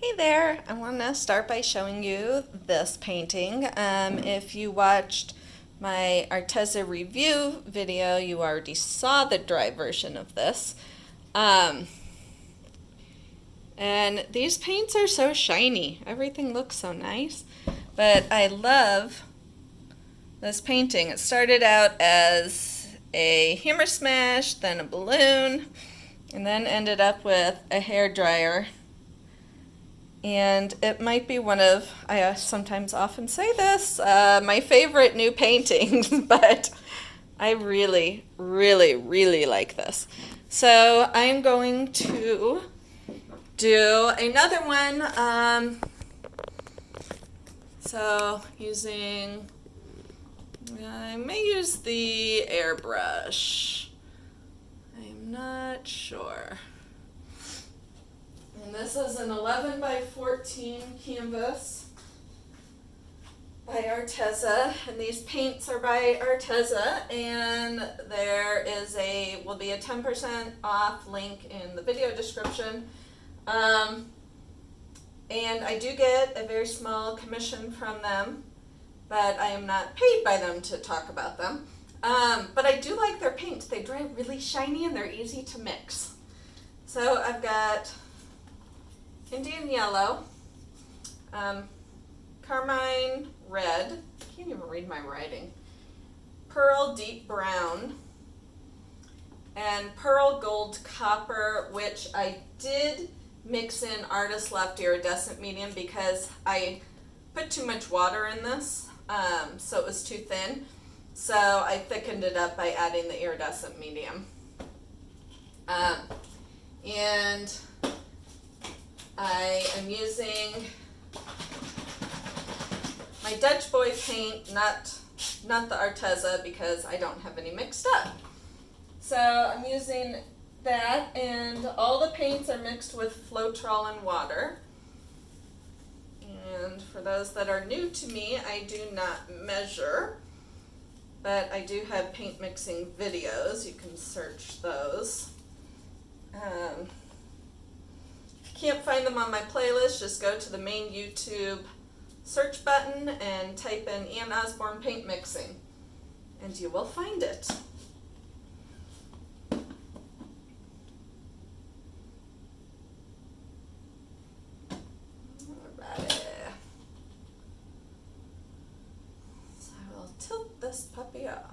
Hey there, I want to start by showing you this painting. If you watched my Arteza review video, you already saw the dry version of this. And these paints are so shiny. Everything looks so nice. But I love this painting. It started out as a hammer smash, then a balloon, and then ended up with a hairdryer. And it might be one of, I sometimes often say this, my favorite new paintings, but I really, really, really like this. So I'm going to do another one. So using, I may use the airbrush. I'm not sure. And this is an 11 by 14 canvas by Arteza, and these paints are by Arteza, and there will be a 10% off link in the video description. And I do get a very small commission from them, but I am not paid by them to talk about them. But I do like their paints. They dry really shiny and they're easy to mix. So I've got Indian yellow, carmine red, I can't even read my writing, pearl deep brown, and pearl gold copper, which I did mix in Artist Left iridescent medium because I put too much water in this, so it was too thin. So I thickened it up by adding the iridescent medium. And I am using my Dutch Boy paint, not the Arteza, because I don't have any mixed up. So I'm using that, and all the paints are mixed with Floetrol and water. And for those that are new to me, I do not measure, but I do have paint mixing videos. You can search those. Can't find them on my playlist, just go to the main YouTube search button and type in Osborne paint mixing, and you will find it. Alrighty. So I will tilt this puppy off.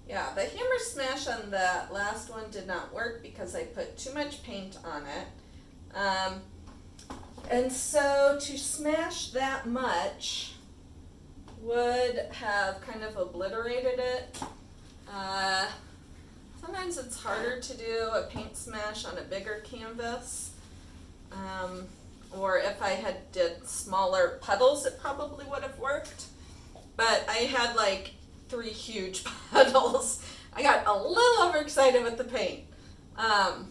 Yeah, the hammer smash on the last one did not work because I put too much paint on it. And so to smash that much would have kind of obliterated it. Sometimes it's harder to do a paint smash on a bigger canvas. Or if I had did smaller puddles, it probably would have worked. But I had like 3 huge puddles. I got a little overexcited with the paint. And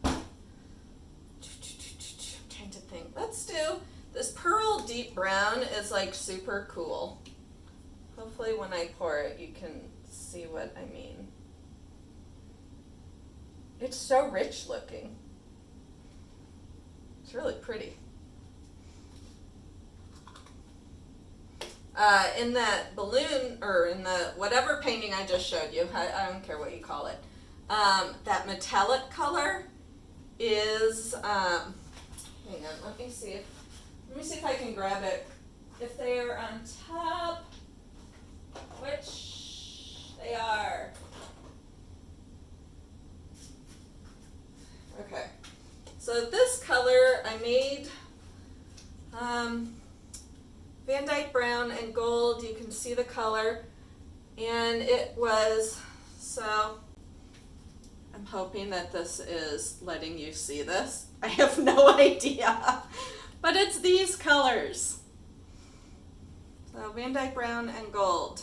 I'm trying to think. Let's do this pearl deep brown is like super cool. Hopefully when I pour it you can see what I mean. It's so rich looking. It's really pretty. In that balloon, or in the whatever painting I just showed you, I don't care what you call it, that metallic color is, hang on, let me see if I can grab it. If they are on top, which they are. Okay, so this color I made, Van Dyke brown and gold. You can see the color, and it was, so I'm hoping that this is letting you see this. I have no idea, but it's these colors. So Van Dyke brown and gold.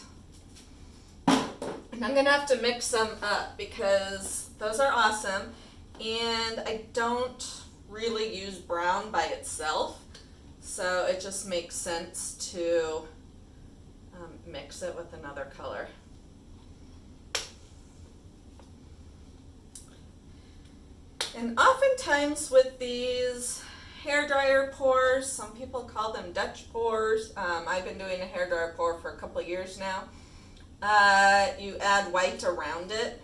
And I'm gonna have to mix them up because those are awesome, and I don't really use brown by itself, so it just makes sense to mix it with another color. And oftentimes with these hair dryer pours, some people call them Dutch pours. I've been doing a hair dryer pour for a couple of years now. You add white around it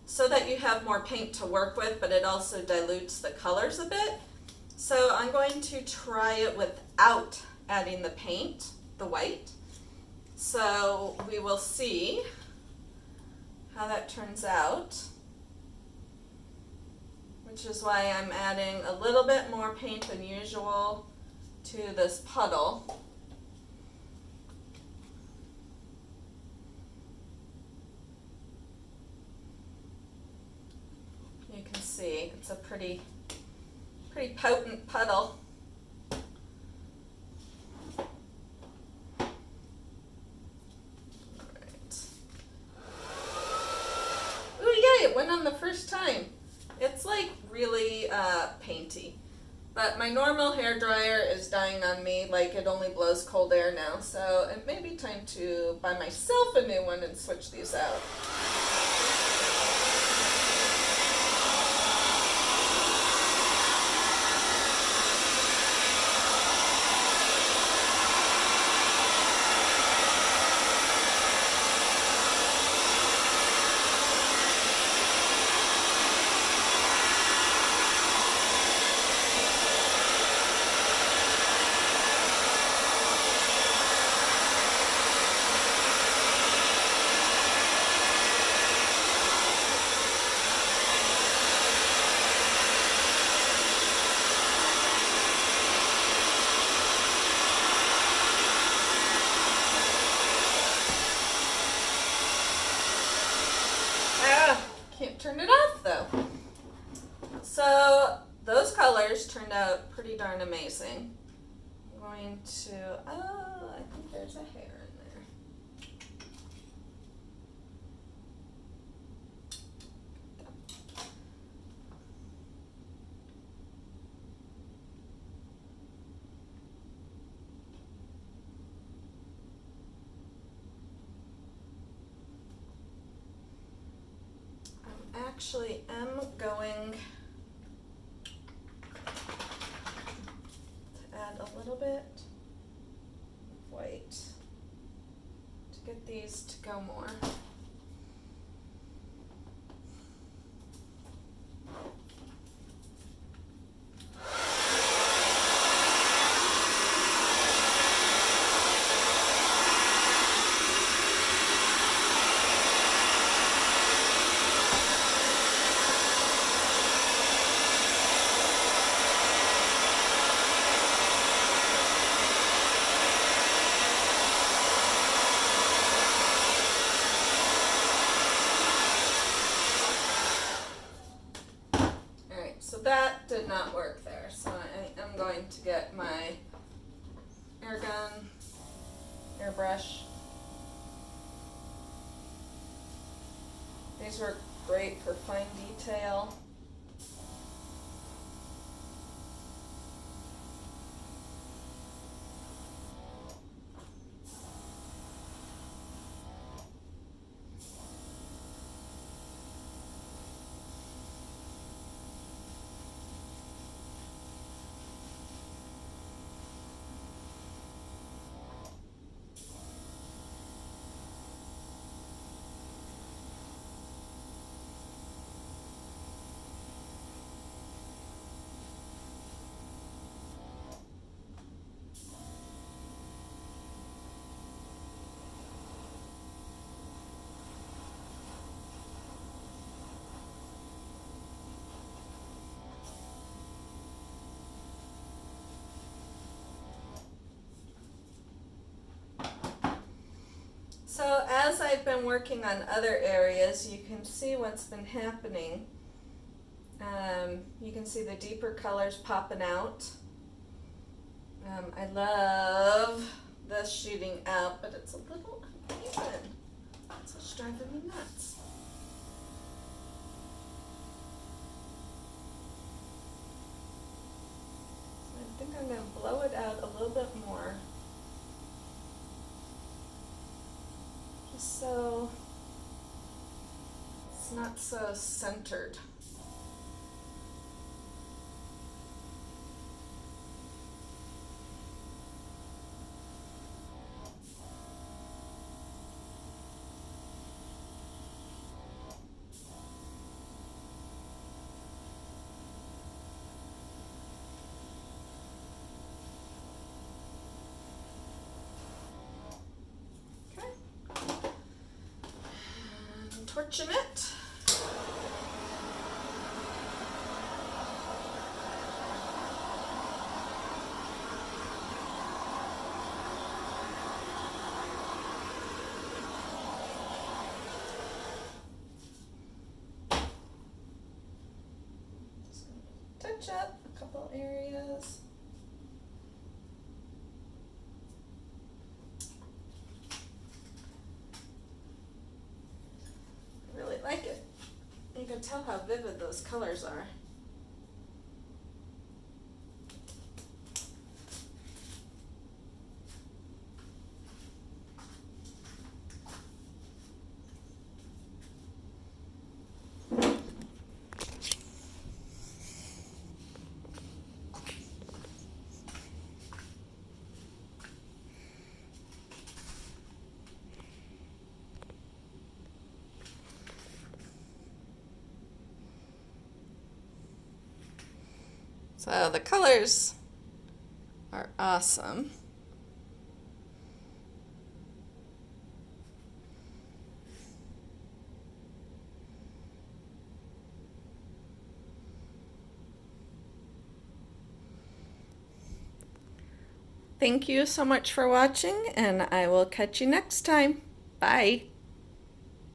so that you have more paint to work with, but it also dilutes the colors a bit. So I'm going to try it without adding the paint, the white. So we will see how that turns out, which is why I'm adding a little bit more paint than usual to this puddle. You can see it's a pretty potent puddle. It went on the first time. It's like really painty. But my normal hair dryer is dying on me, like it only blows cold air now. So it may be time to buy myself a new one and switch these out. Can't turn it off though. So those colors turned out pretty darn amazing. I'm going to, I think there's a hair in there. Actually am going to add a little bit of white to get these to go more. So that did not work there. So I am going to get my air gun, airbrush. These work great for fine detail. So as I've been working on other areas, you can see what's been happening. You can see the deeper colors popping out. I love this shooting out, but it's a little uneven. That's what's driving me nuts. I'm going to blow it out a little bit more, just so it's not so centered. Torching it. Just gonna touch up a couple areas. Like it. You can tell how vivid those colors are. So the colors are awesome. Thank you so much for watching, and I will catch you next time. Bye.